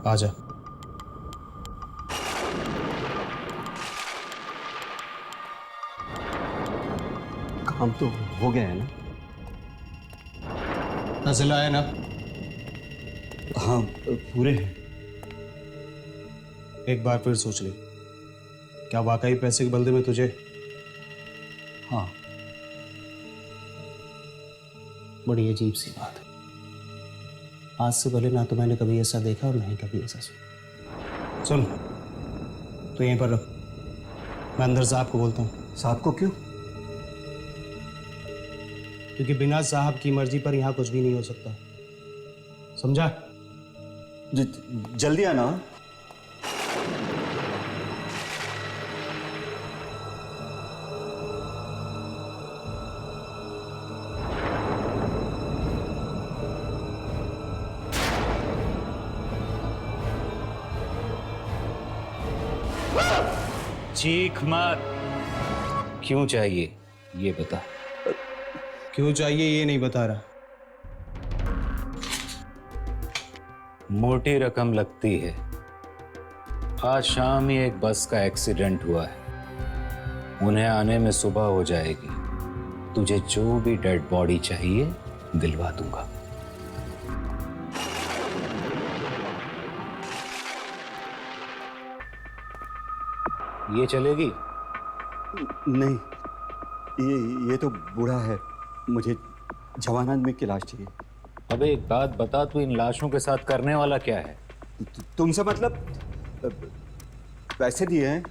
आजा। काम तो हो गया है ना? फैसला है ना? हाँ, पूरे हैं। एक बार फिर सोच ले, क्या वाकई पैसे के बदले में तुझे? हाँ। बड़ी अजीब सी बात है। आज से पहले ना तो मैंने कभी ऐसा देखा और ना ही कभी ऐसा सुना। सुन, तो यहीं पर रख, मैं अंदर साहब को बोलता हूँ। साहब को क्यों? क्योंकि बिना साहब की मर्जी पर यहाँ कुछ भी नहीं हो सकता, समझा? जल्दी आना। चीख मत। क्यों चाहिए ये बता। क्यों चाहिए ये नहीं बता रहा। मोटी रकम लगती है। आज शाम ही एक बस का एक्सीडेंट हुआ है, उन्हें आने में सुबह हो जाएगी। तुझे जो भी डेड बॉडी चाहिए दिलवा दूंगा। ये चलेगी? नहीं, ये तो बूढ़ा है, मुझे जवान आदमी की लाश चाहिए। अब एक बात बता, तू इन लाशों के साथ करने वाला क्या है? तुमसे मतलब पैसे दिए हैं,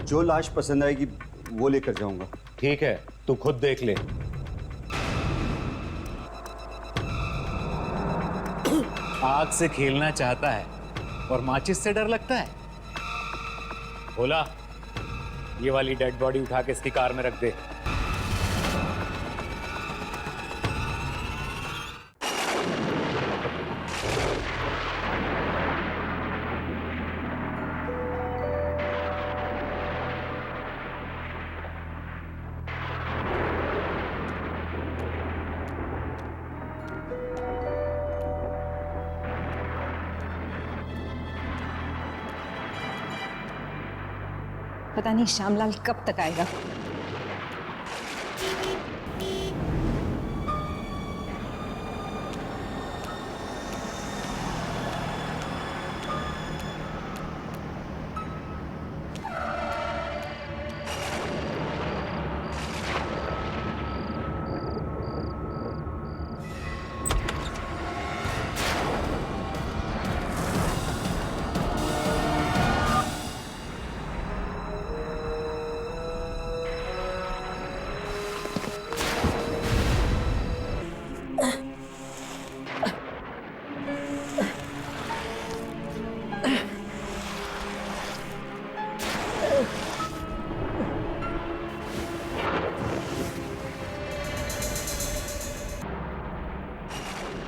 जो लाश पसंद आएगी वो लेकर जाऊंगा। ठीक है, तू खुद देख ले। आग से खेलना चाहता है और माचिस से डर लगता है। बोला, ये वाली डेड बॉडी उठा के इसकी कार में रख दे। पता नहीं श्यामलाल कब तक आएगा।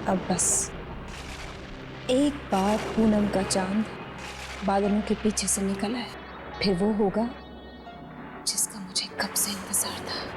अब बस एक बार पूनम का चांद बादलों के पीछे से निकल आए, फिर वो होगा जिसका मुझे कब से इंतजार था।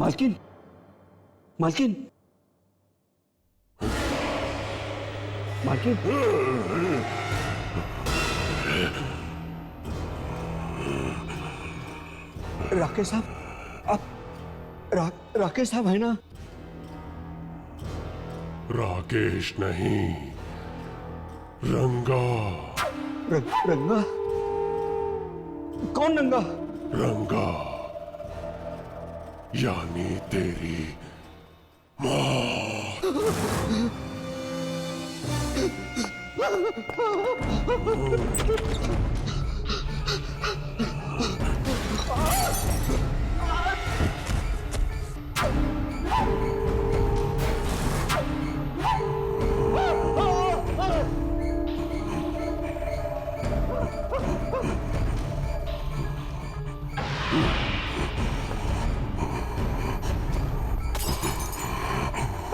मालकिन, मालकिन, मालकिन। राकेश साहब, आप राकेश साहब है ना? राकेश नहीं, रंगा। रंगा? कौन रंगा? रंगा यानी तेरी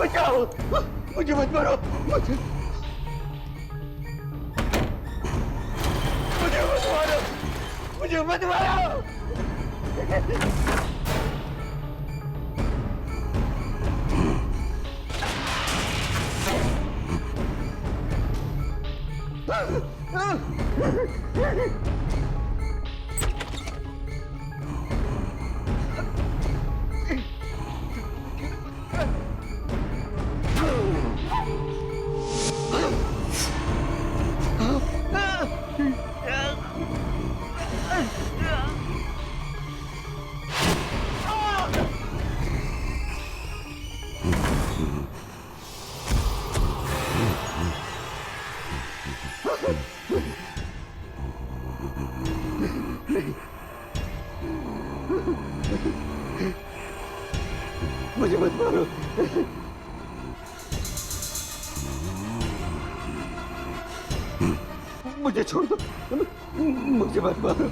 बचाओ, मुझे मत मारो, मुझे मत मारो, मुझे मत मारो। मुझे मत मारो। मुझे छोड़ दो, मुझे मत मारो।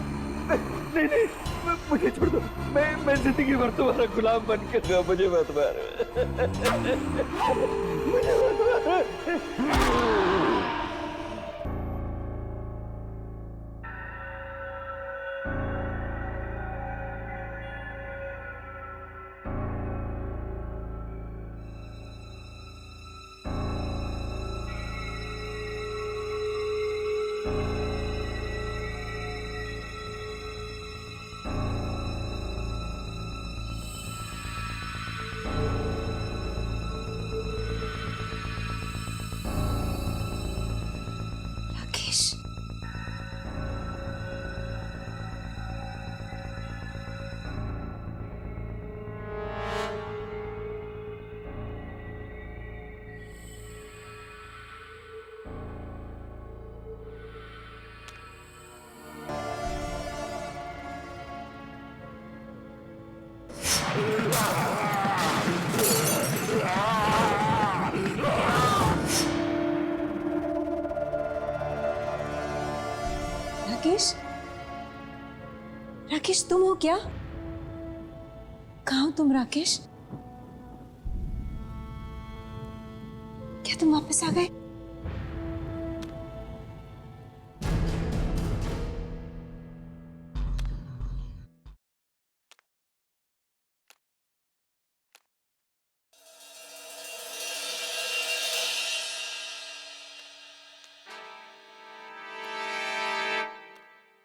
नहीं नहीं, मुझे छोड़ दो। मैं जिंदगी भर तुम्हारा गुलाम बन कर रहा। मुझे मत मारो, मुझे मत मारो। राकेश, राकेश, राकेश तुम हो क्या? कहाँ हो तुम राकेश? क्या तुम वापस आ गए?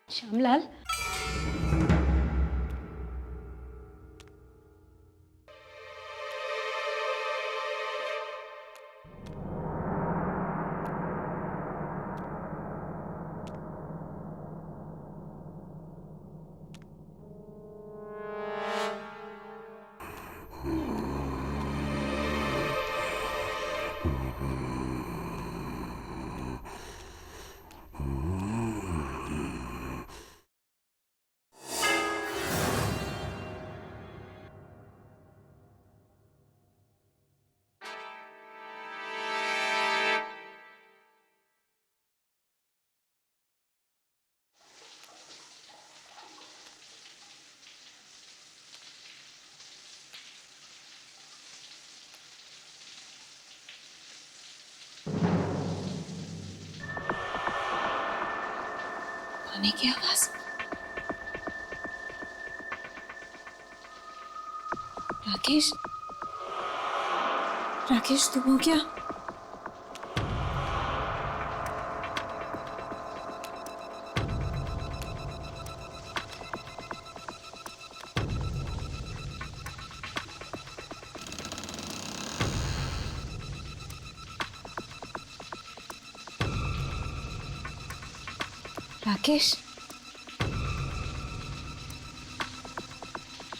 श्यामलाल, पानी की आवाज। राकेश, राकेश तुम हो क्या? राकेश,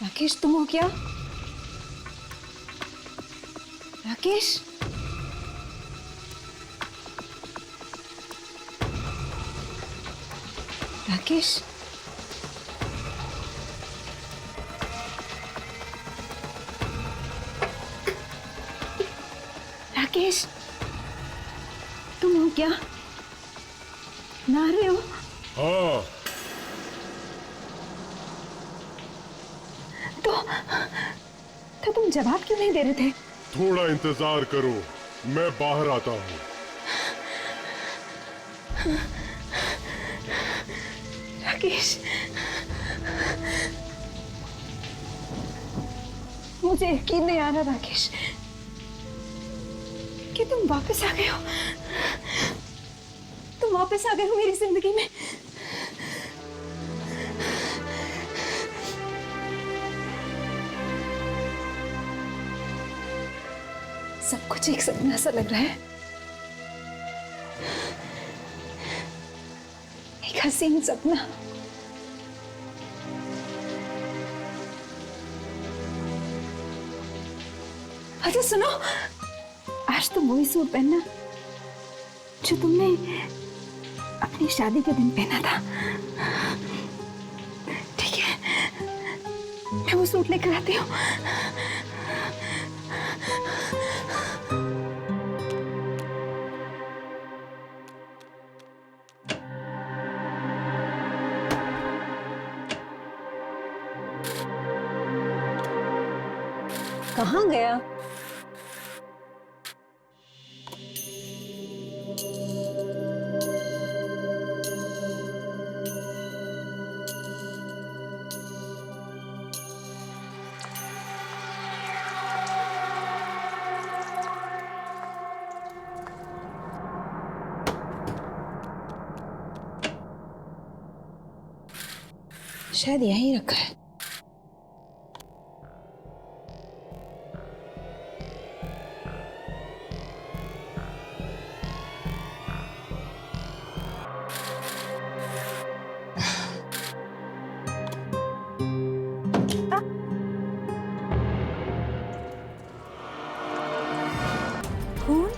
राकेश तुम हो क्या? राकेश, राकेश, राकेश तुम हो क्या? नहा रहे हो? हाँ, तो तुम जवाब क्यों नहीं दे रहे थे? थोड़ा इंतजार करो, मैं बाहर आता हूँ। राकेश, मुझे यकीन नहीं आ रहा राकेश कि तुम वापस आ गए हो। तुम वापस आ गए हो मेरी जिंदगी में। सब कुछ एक सपना सा लग रहा है, एक हसीन सपना। अच्छा सुनो, आज तुम वही सूट पहनना जो तुमने अपनी शादी के दिन पहना था, ठीक है? मैं वो सूट लेकर आती हूँ। कहाँ गया? शायद यहीं रखा है। खून?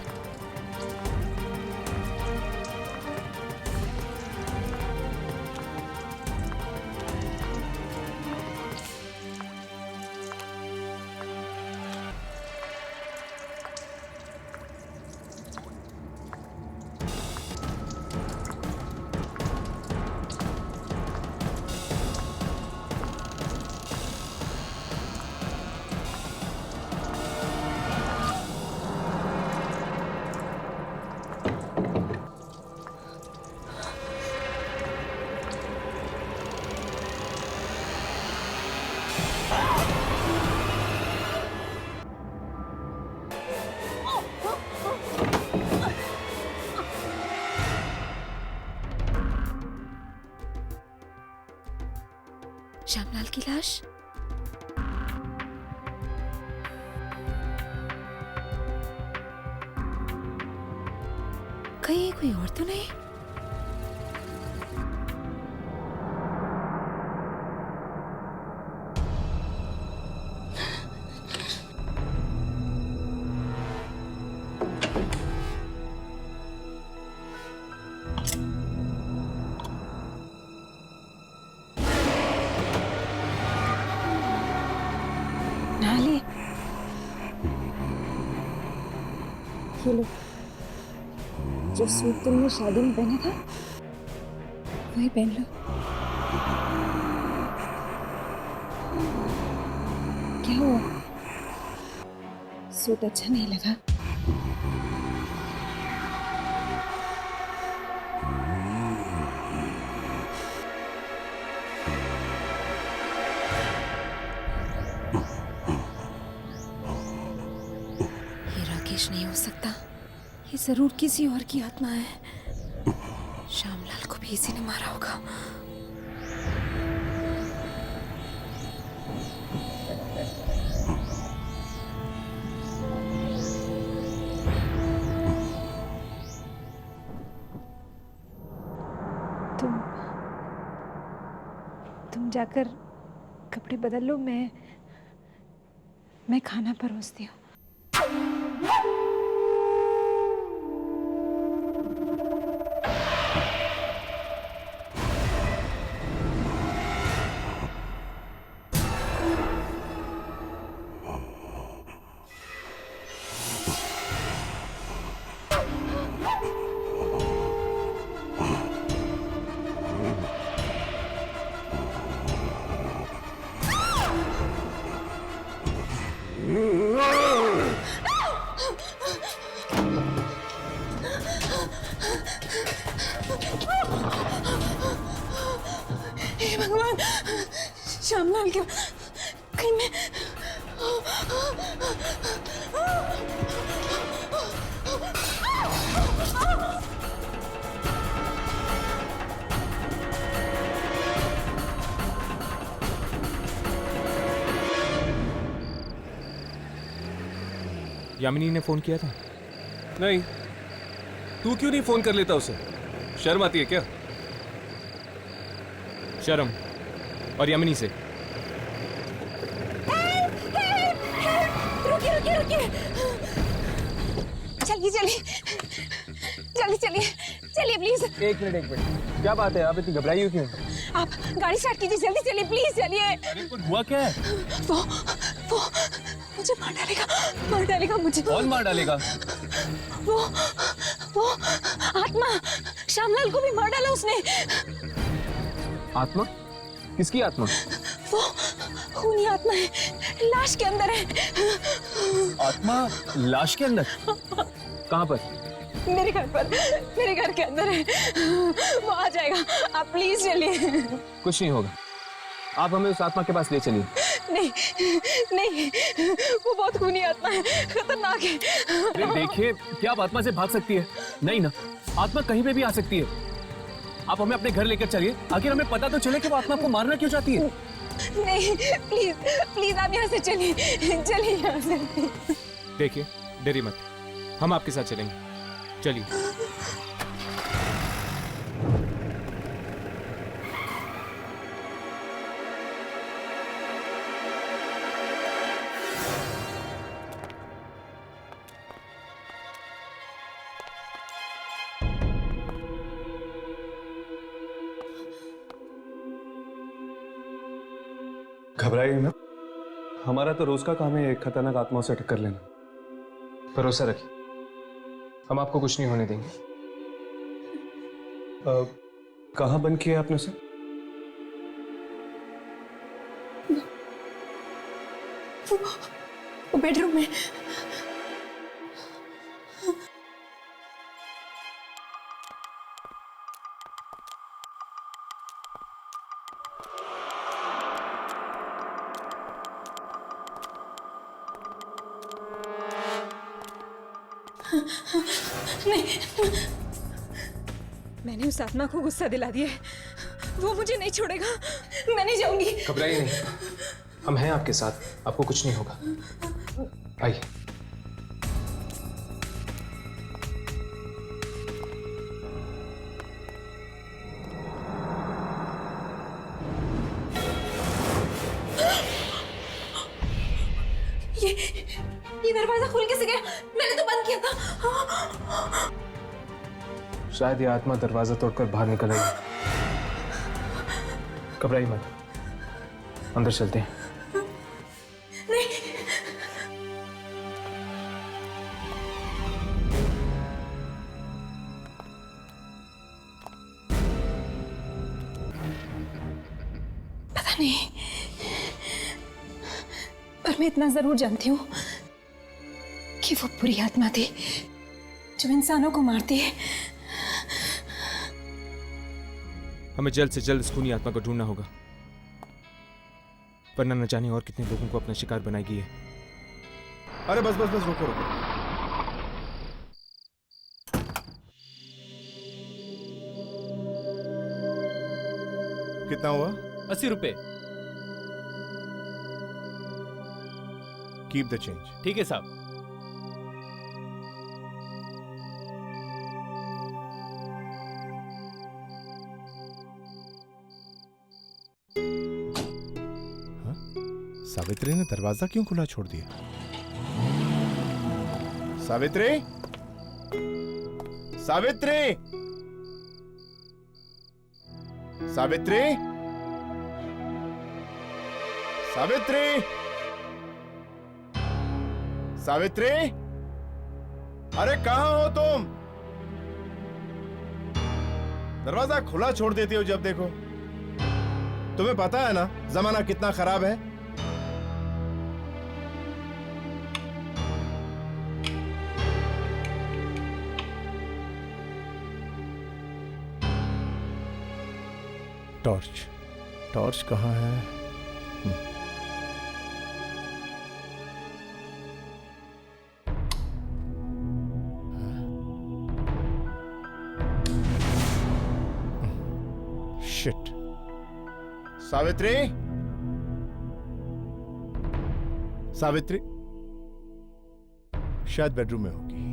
श्यामलाल की लाश? कहीं कोई और तो नहीं? नाले ये लो, जो सूट तुमने शादी में पहना था वही पहन लो। क्या हुआ? सूट अच्छा नहीं लगा? कुछ नहीं हो सकता, ये जरूर किसी और की आत्मा है। श्यामलाल को भी इसी ने मारा होगा। तुम जाकर कपड़े बदल लो, मैं खाना परोसती हूँ। हे भगवान, श्यामलाल क्या कहीं मैं यामिनी ने फोन किया था? नहीं। तू क्यों नहीं फोन कर लेता उसे? शर्म आती है क्या? शर्म और यामिनी से। रुकिए चलिए प्लीज। एक मिनट, क्या बात है? आप इतनी घबराई हो क्यों? आप गाड़ी स्टार्ट कीजिए, जल्दी चलिए प्लीज, चलिए। अरे कुछ हुआ क्या है? वो मुझे मार डालेगा मुझे। कौन मार डालेगा? वो आत्मा, श्यामलाल को भी मार डाला उसने। आत्मा? किसकी आत्मा? वो खूनी आत्मा है, लाश के अंदर है। आत्मा लाश के अंदर? कहाँ पर? मेरे घर के अंदर है। वो आ जाएगा, आप प्लीज चलिए। कुछ नहीं होगा, आप हमें उस आत्मा के पास ले चलिए। नहीं, वो बहुत खूनी आत्मा है, खतरनाक है। अरे देखिए, क्या आप आत्मा से भाग सकती है? नहीं ना, आत्मा कहीं पे भी आ सकती है। आप हमें अपने घर लेकर चलिए, आखिर हमें पता तो चले कि वो आत्मा को मारना क्यों चाहती है। नहीं, प्लीज आप यहाँ से चलिए यहाँ से। देखिए, डरिए मत, हम आपके साथ चलेंगे। चलिए। घबराइए ना, हमारा तो रोज का काम है खतरनाक आत्माओं से टक्कर लेना। भरोसा रखिए, हम आपको कुछ नहीं होने देंगे। कहाँ बंद किया आपने सर? वो बेडरूम में। नहीं, मैंने उस आत्मा को गुस्सा दिला दिया है, वो मुझे नहीं छोड़ेगा। मैं नहीं जाऊंगी। घबराइए नहीं, हम हैं आपके साथ, आपको कुछ नहीं होगा। आइए। ये दरवाजा खुल कैसे गया? मैंने तो बंद किया था। शायद ये आत्मा दरवाजा तोड़कर बाहर निकल आई। घबराइए मत, अंदर चलते हैं। नहीं, पता नहीं, पर मैं इतना जरूर जानती हूँ कि वो बुरी आत्मा थी जो इंसानों को मारती है। हमें जल्द से जल्द इस खूनी आत्मा को ढूंढना होगा, वरना न जाने और कितने लोगों को अपना शिकार बनाएगी है। अरे बस रुको। कितना हुआ? 80 रुपए। Keep the change. ठीक है साहब। सावित्री ने दरवाजा क्यों खुला छोड़ दिया? सावित्री, सावित्री, सावित्री, सावित्री, सावित्री, अरे कहां हो तुम? दरवाजा खुला छोड़ देती हो जब देखो। तुम्हें पता है ना जमाना कितना खराब है। टॉर्च, टॉर्च कहाँ है? शिट। सावित्री, सावित्री शायद बेडरूम में होगी।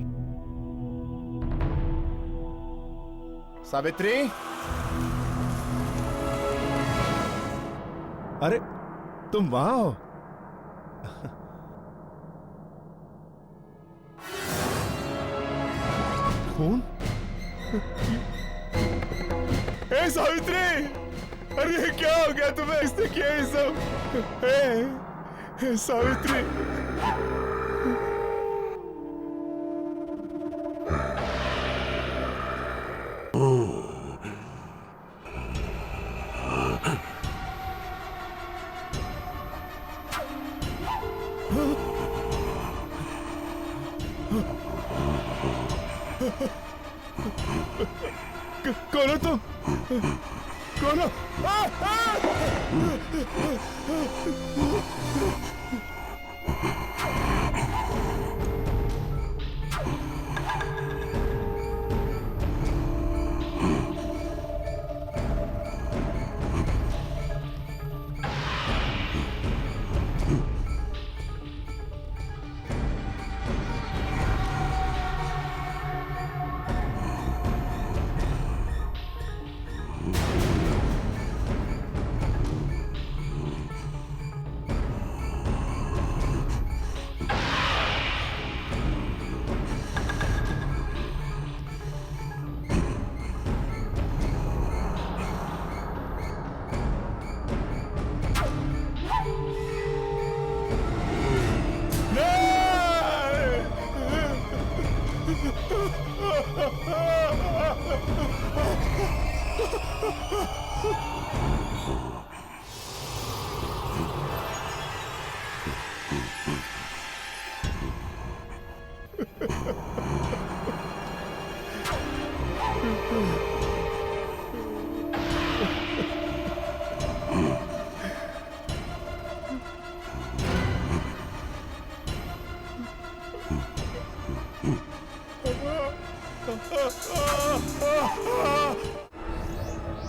सावित्री, अरे तुम वहां हो? खून? ए सावित्री, अरे ये क्या हो गया तुम्हें? इसने किया ये सब? ए सावित्री, कौन हो तुम? कौन हो?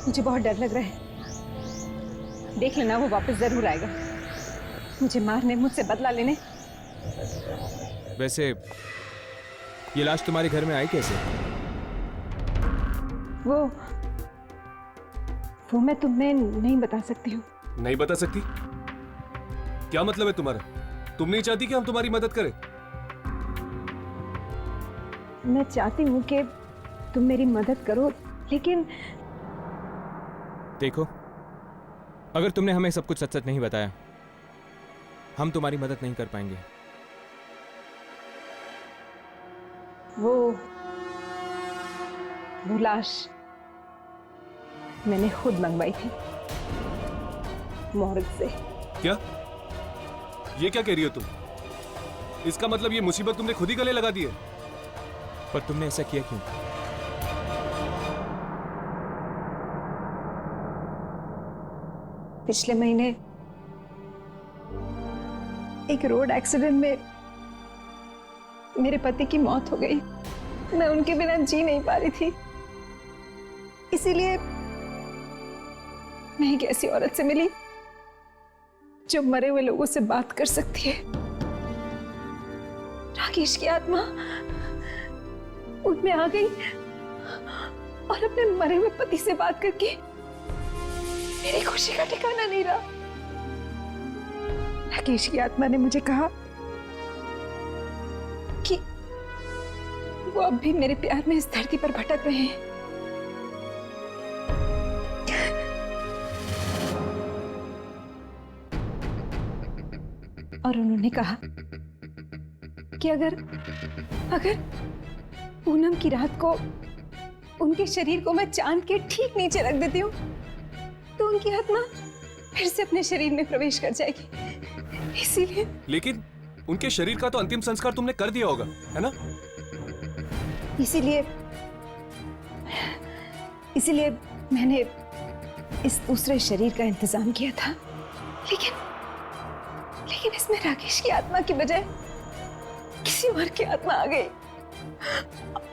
मुझे बहुत डर लग रहा है। देख लेना, वो वापस जरूर आएगा मुझे मारने, मुझसे बदला लेने। वैसे ये लाश तुम्हारे घर में आई कैसे? वो मैं तुम्हें नहीं बता सकती हूँ। नहीं बता सकती? क्या मतलब है तुम्हारा? तुम नहीं चाहती कि हम तुम्हारी मदद करें? मैं चाहती हूँ कि तुम मेरी मदद करो, लेकिन देखो, अगर तुमने हमें सब कुछ सच सच नहीं बताया, हम तुम्हारी मदद नहीं कर पाएंगे। वो लाश मैंने खुद मंगवाई थी मोहर्ग से। क्या? ये क्या कह रही हो तुम? इसका मतलब ये मुसीबत तुमने खुद ही गले लगा दी है। पर तुमने ऐसा किया क्यों? पिछले महीने एक रोड एक्सीडेंट में मेरे पति की मौत हो गई। मैं उनके बिना जी नहीं पा रही थी, इसीलिए मैं एक ऐसी औरत से मिली जो मरे हुए लोगों से बात कर सकती है। राकेश की आत्मा उनमें आ गई और अपने मरे हुए पति से बात करके मेरी खुशी का ठिकाना नहीं रहा। राकेश की आत्मा ने मुझे कहा कि वो अब भी मेरे प्यार में इस धरती पर भटक रहे हैं। और उन्होंने कहा कि अगर पूनम की रात को उनके शरीर को मैं चांद के ठीक नीचे रख देती हूँ तो उनकी आत्मा फिर से अपने शरीर में प्रवेश कर जाएगी। इसीलिए लेकिन उनके शरीर का तो अंतिम संस्कार तुमने कर दिया होगा, है ना? इसीलिए मैंने इस दूसरे शरीर का इंतजाम किया था। लेकिन इसमें राकेश की आत्मा की बजाय किसी और की आत्मा आ गई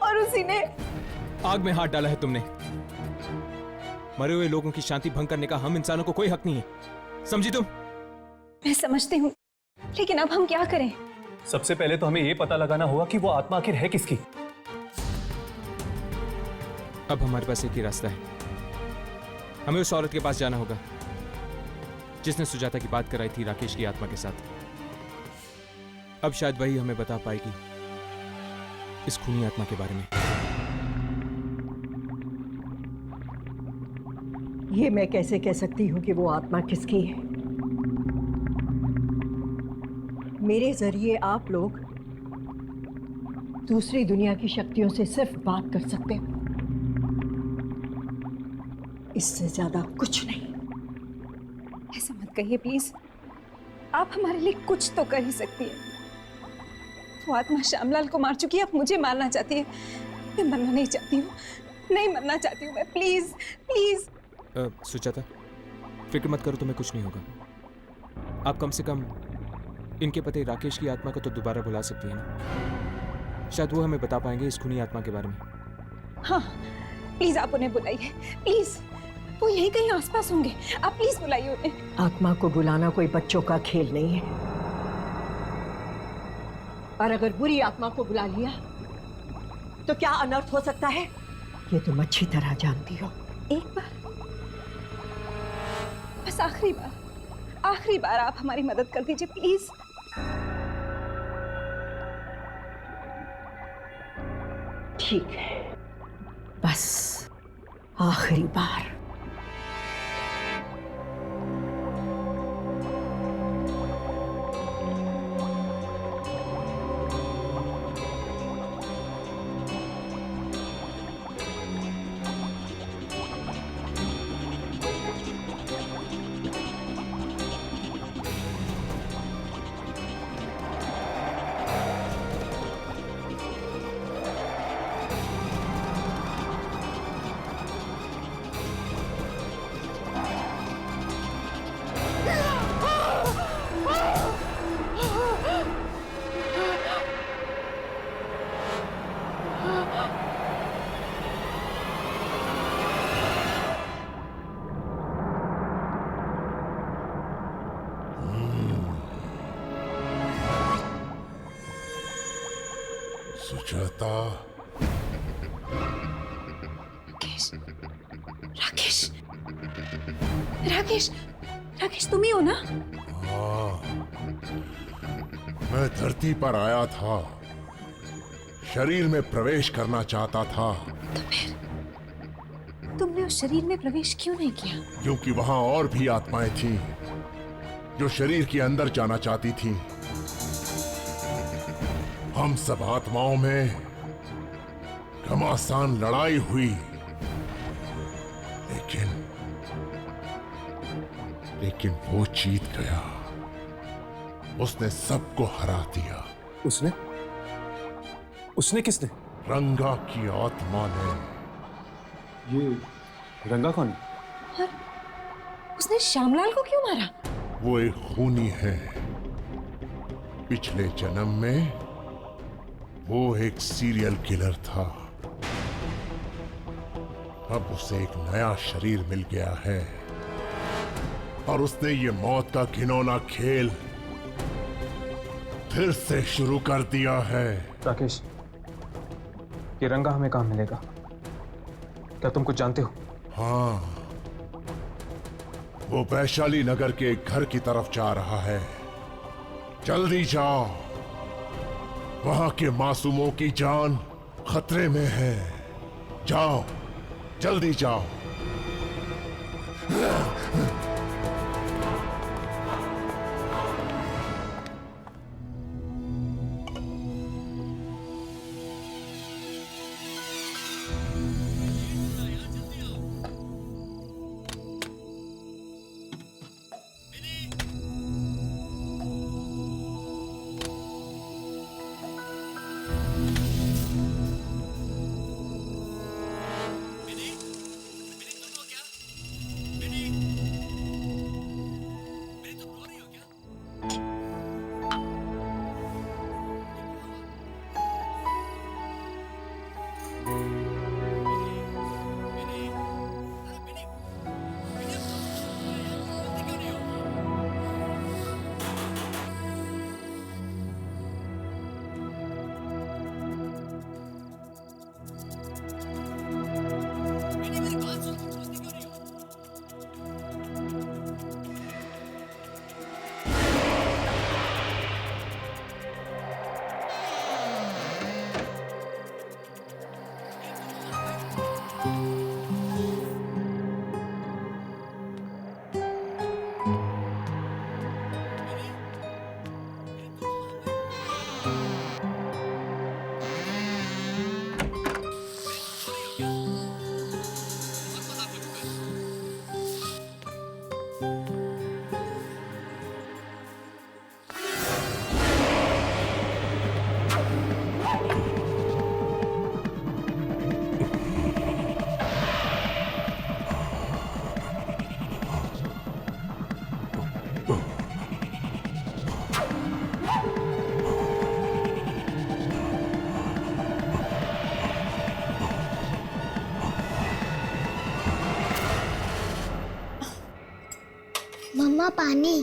और उसी ने आग में हाथ डाला है तुमने। मरे हुए लोगों की शांति भंग करने का हम इंसानों को कोई हक नहीं है, समझी तुम? मैं समझती हूँ, लेकिन अब हम क्या करें? सबसे पहले तो हमें यह पता लगाना होगा कि वो आत्मा आखिर है किसकी। अब हमारे पास एक ही रास्ता है, हमें उस औरत के पास जाना होगा जिसने सुजाता की बात कराई थी राकेश की आत्मा के साथ। अब शायद वही हमें बता पाएगी इस खूनी आत्मा के बारे में। ये मैं कैसे कह सकती हूँ कि वो आत्मा किसकी है? मेरे जरिए आप लोग दूसरी दुनिया की शक्तियों से सिर्फ बात कर सकते हो, इससे ज्यादा कुछ नहीं। ऐसा मत कहिए प्लीज, आप हमारे लिए कुछ तो कर ही सकती है। वो आत्मा श्यामलाल को मार चुकी है, अब मुझे मारना चाहती है। मैं मरना नहीं चाहती हूँ, नहीं मरना चाहती हूँ मैं। Please please. सुजाता, फिक्र मत करो, तुम्हें कुछ नहीं होगा। आप कम से कम इनके पति राकेश की आत्मा को तो दोबारा बुला सकती है ना? शायद वो हमें बता पाएंगे इस खूनी आत्मा के बारे में। हाँ प्लीज आप उन्हें बुलाइए, प्लीज। वो यहीं कहीं आसपास होंगे, आप प्लीज बुलाइए उन्हें। आत्मा को बुलाना कोई बच्चों का खेल नहीं है, और अगर बुरी आत्मा को बुला लिया तो क्या अनर्थ हो सकता है ये तुम अच्छी तरह जानती हो। एक बार, बस आखिरी बार आप हमारी मदद कर दीजिए प्लीज। ठीक है, बस आखिरी बार। सुजाता, राकेश तुम ही हो ना? हाँ, मैं धरती पर आया था, शरीर में प्रवेश करना चाहता था। तो फिर तुमने उस शरीर में प्रवेश क्यों नहीं किया? क्योंकि वहां और भी आत्माएं थीं जो शरीर के अंदर जाना चाहती थीं। हम सब आत्माओं में घमासान लड़ाई हुई, लेकिन वो जीत गया। उसने सबको हरा दिया। उसने किसने? रंगा की आत्मा ने। ये रंगा कौन? और उसने श्यामलाल को क्यों मारा? वो एक खूनी है। पिछले जन्म में वो एक सीरियल किलर था। अब उसे एक नया शरीर मिल गया है, और उसने ये मौत का घिनौना खेल फिर से शुरू कर दिया है। राकेश, ये रंगा हमें कहाँ मिलेगा? क्या तुम कुछ जानते हो? हाँ, वो वैशाली नगर के एक घर की तरफ जा रहा है। जल्दी जाओ, वहां के मासूमों की जान खतरे में है। जाओ, जल्दी जाओ। मम्मा, पानी।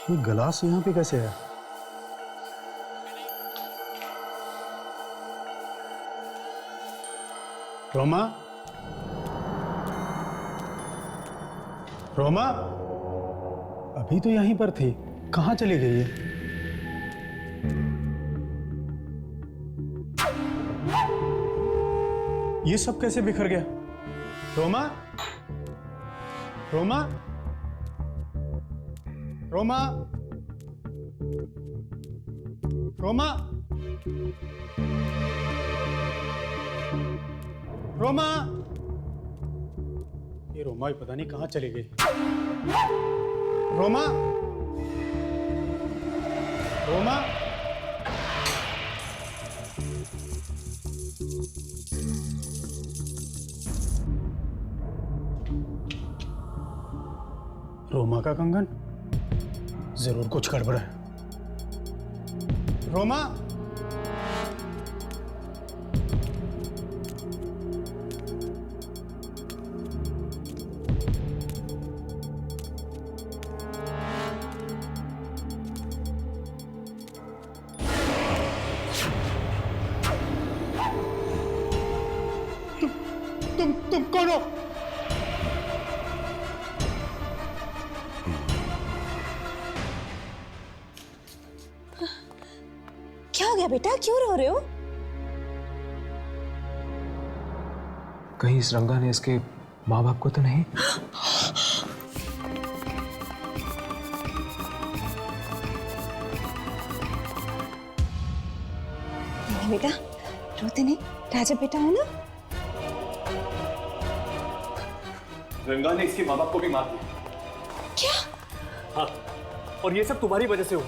ये गिलास यहाँ पे कैसे है? रोमा, रोमा, अभी तो यहीं पर थी, कहाँ चली गई है? ये सब कैसे बिखर गया? रोमा, रोमा, रोमा, रोमा, रोमा, ये रोमा भी पता नहीं कहाँ चली गई। रोमा, रोमा, रोमा का कंगन, जरूर कुछ गड़बड़ है। रोमा, तुम कौन हो? क्या हो गया बेटा, क्यों रो रहे हो? कहीं इस रंगा ने इसके माँ बाप को तो नहीं? नहीं बेटा, रोते नहीं, राजा बेटा हो ना। रंगा ने इसके माँ बाप को भी मार दिया। क्या? हाँ, और ये सब तुम्हारी वजह से हुआ।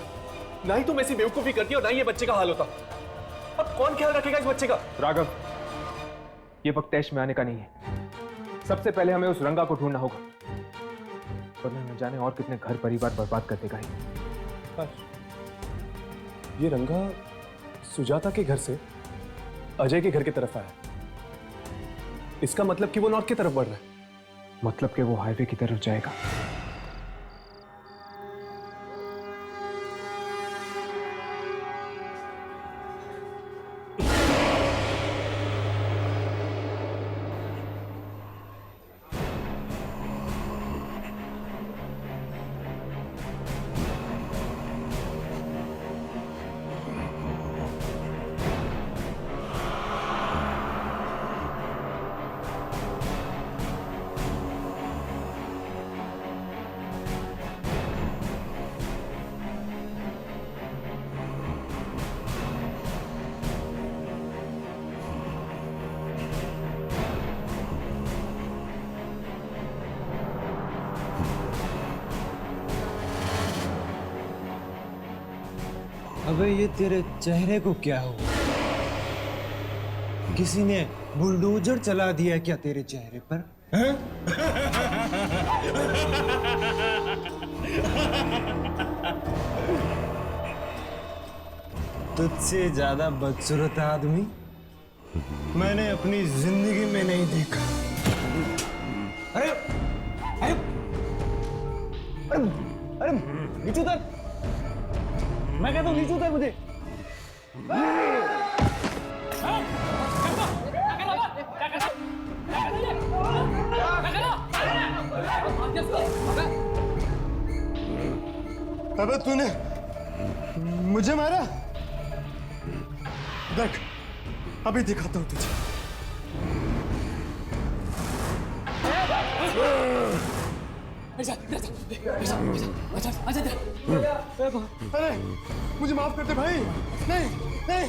ना ही तुम ऐसी बेवकूफी करती और ना ही ये बच्चे का हाल होता। अब कौन ख्याल रखेगा इस बच्चे का? राघव, ये वक्त तैश में आने का नहीं है। सबसे पहले हमें उस रंगा को ढूंढना होगा, वरना न जाने और कितने घर परिवार बर्बाद कर देगा ही। ये रंगा सुजाता के घर से अजय के घर की तरफ आया। इसका मतलब कि वो नॉर्थ की तरफ बढ़ रहा है। मतलब कि वो हाईवे की तरफ जाएगा। अबे ये तेरे चेहरे को क्या हुआ? किसी ने बुलडोजर चला दिया क्या तेरे चेहरे पर? हैं? तुझसे ज्यादा बदसूरत आदमी मैंने अपनी जिंदगी में नहीं देखा। अरे अरे अरे अरे नीचे उतर, मैं कहता हूँ नीचे उतर मुझे। अबे तूने मुझे मारा? देख अभी दिखाता हूँ तुझे। अरे मुझे माफ कर दे भाई। नहीं नहीं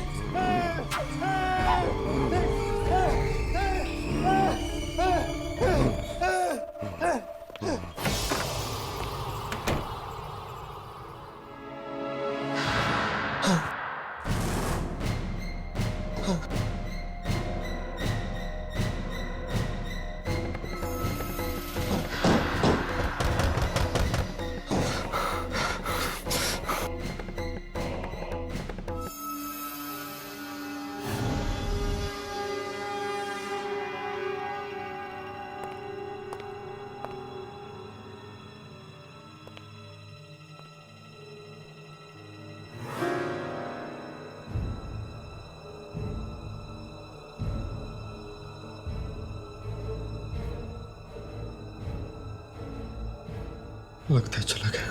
लगता है चला गया।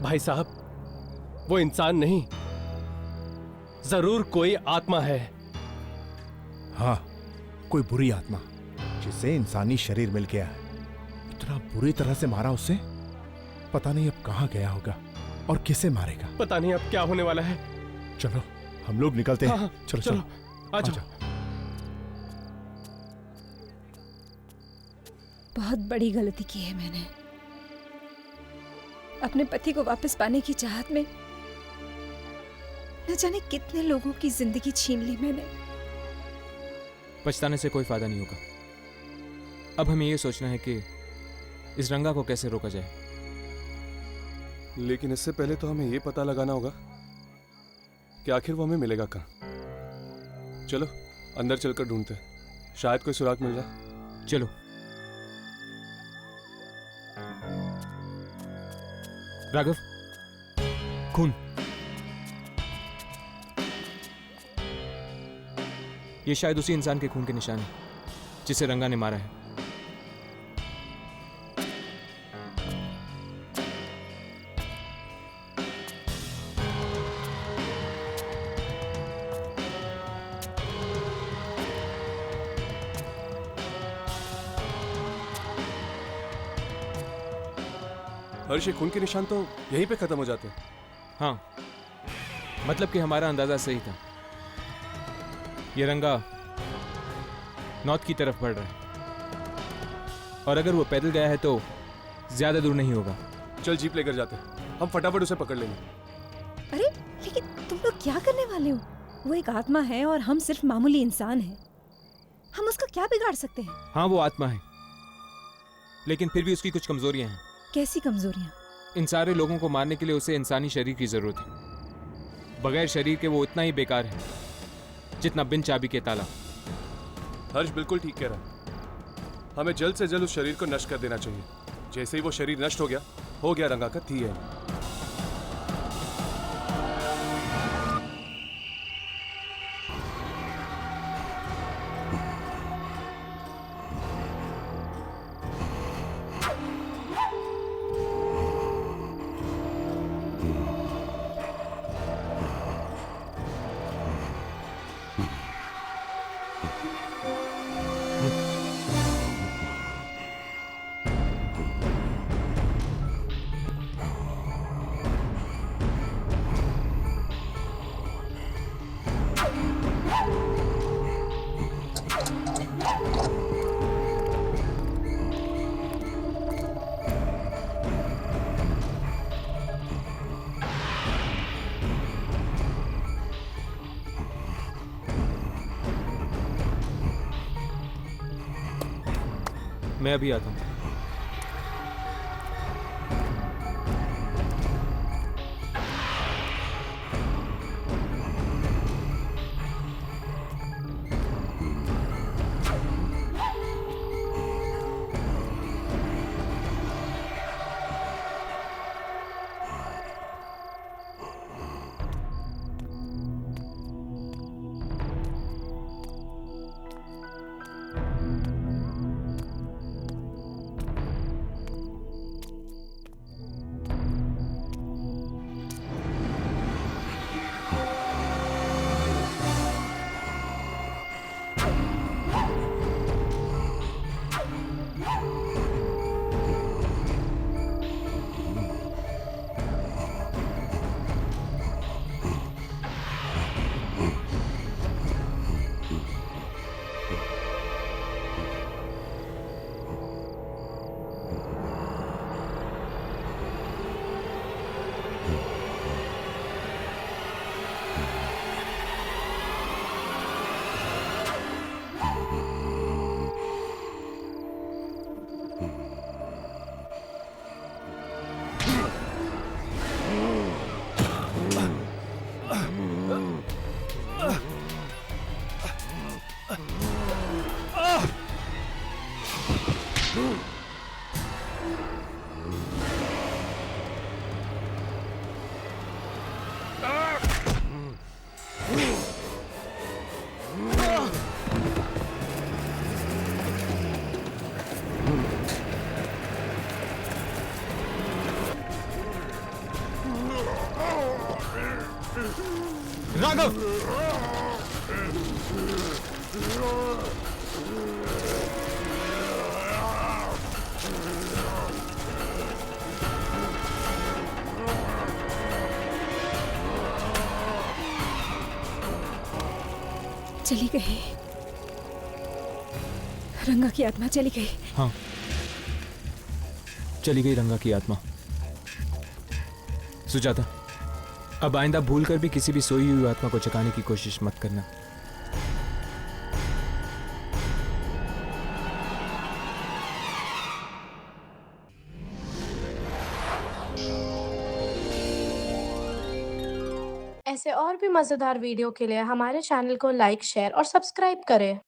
भाई साहब, वो इंसान नहीं, जरूर कोई आत्मा है। हाँ, कोई बुरी आत्मा जिसे इंसानी शरीर मिल गया है। इतना बुरी तरह से मारा उसे, पता नहीं अब कहाँ गया होगा और किसे मारेगा। पता नहीं अब क्या होने वाला है। चलो हम लोग निकलते हैं। हाँ, चलो चलो, चलो आ जाओ। बहुत बड़ी गलती की है मैंने। अपने पति को वापस पाने की चाहत में न जाने कितने लोगों की जिंदगी छीन ली मैंने। पछताने से कोई फायदा नहीं होगा। अब हमें यह सोचना है कि इस रंगा को कैसे रोका जाए। लेकिन इससे पहले तो हमें यह पता लगाना होगा कि आखिर वो हमें मिलेगा कहाँ। चलो अंदर चलकर ढूंढते हैं, शायद कोई सुराग मिल जाए। चलो। राघव, खून। ये शायद उसी इंसान के खून के निशान है जिसे रंगा ने मारा है। हर्ष, ये खून के निशान तो यहीं पे खत्म हो जाते हैं। हाँ, मतलब कि हमारा अंदाजा सही था। ये रंगा नॉर्थ की तरफ बढ़ रहा है और अगर वो पैदल गया है तो ज्यादा दूर नहीं होगा। चल जीप लेकर जाते हैं, हम फटाफट उसे पकड़ लेंगे। अरे लेकिन तुम लोग क्या करने वाले हो? वो एक आत्मा है और हम सिर्फ मामूली इंसान हैं। हम उसका क्या बिगाड़ सकते हैं? हाँ, वो आत्मा है, लेकिन फिर भी उसकी कुछ कमजोरियां हैं। कैसी कमजोरियां? इन सारे लोगों को मारने के लिए उसे इंसानी शरीर की जरूरत है। बगैर शरीर के वो उतना ही बेकार है जितना बिन चाबी के ताला। हर्ष बिल्कुल ठीक कह रहा है। हमें जल्द से जल्द उस शरीर को नष्ट कर देना चाहिए। जैसे ही वो शरीर नष्ट हो गया रंगा का थी है। मैं अभी आता हूँ। राघव! चली गई। रंगा की आत्मा चली गई। हाँ, चली गई रंगा की आत्मा। सुजाता, अब आइंदा भूल कर भी किसी भी सोई हुई आत्मा को जगाने की कोशिश मत करना। ऐसे और भी मजेदार वीडियो के लिए हमारे चैनल को लाइक, शेयर और सब्सक्राइब करें।